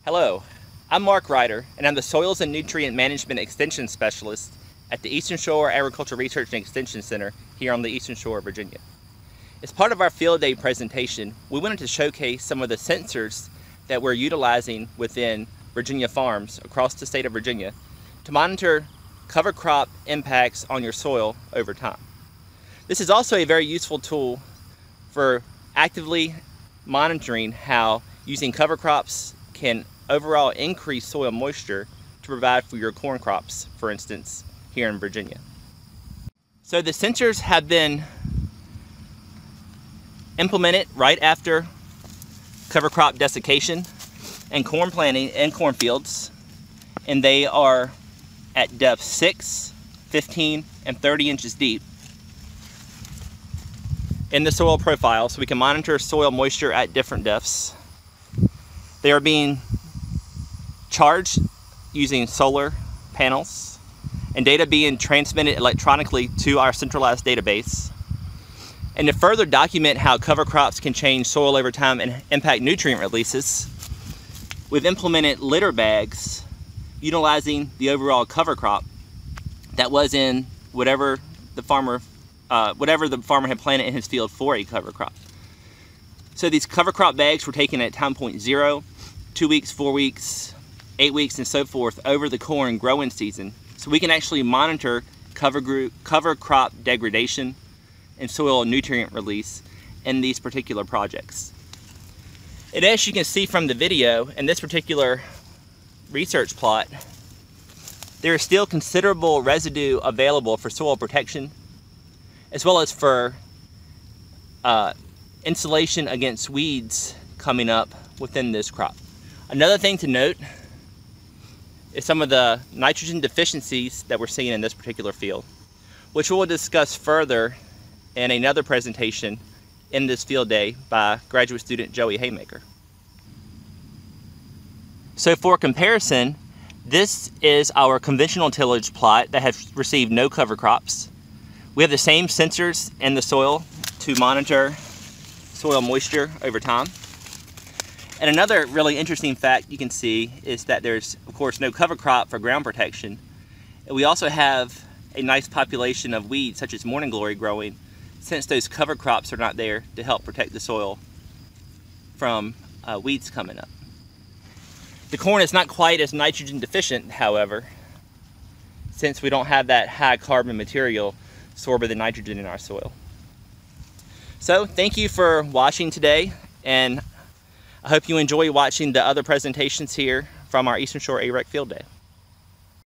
Hello, I'm Mark Ryder, and I'm the Soils and Nutrient Management Extension Specialist at the Eastern Shore Agricultural Research and Extension Center here on the Eastern Shore of Virginia. As part of our field day presentation, we wanted to showcase some of the sensors that we're utilizing within Virginia farms across the state of Virginia to monitor cover crop impacts on your soil over time. This is also a very useful tool for actively monitoring how using cover crops can overall increase soil moisture to provide for your corn crops, for instance, here in Virginia. So the sensors have been implemented right after cover crop desiccation and corn planting in cornfields, and they are at depth 6, 15, and 30 inches deep in the soil profile, so we can monitor soil moisture at different depths. They are being charged using solar panels and data being transmitted electronically to our centralized database. And to further document how cover crops can change soil over time and impact nutrient releases, we've implemented litter bags utilizing the overall cover crop that was in whatever the farmer had planted in his field for a cover crop. So these cover crop bags were taken at time point 0, 2 weeks, 4 weeks, 8 weeks, and so forth over the corn growing season, so we can actually monitor cover crop degradation and soil nutrient release in these particular projects. And as you can see from the video, in this particular research plot, there is still considerable residue available for soil protection, as well as for insulation against weeds coming up within this crop. Another thing to note is some of the nitrogen deficiencies that we're seeing in this particular field, which we'll discuss further in another presentation in this field day by graduate student Joey Haymaker. So for comparison, this is our conventional tillage plot that has received no cover crops. We have the same sensors in the soil to monitor soil moisture over time. And another really interesting fact you can see is that there's, of course, no cover crop for ground protection. And we also have a nice population of weeds such as morning glory growing, since those cover crops are not there to help protect the soil from weeds coming up. The corn is not quite as nitrogen deficient, however, since we don't have that high carbon material sorbing the nitrogen in our soil. So thank you for watching today, and I hope you enjoy watching the other presentations here from our Eastern Shore AREC Field Day.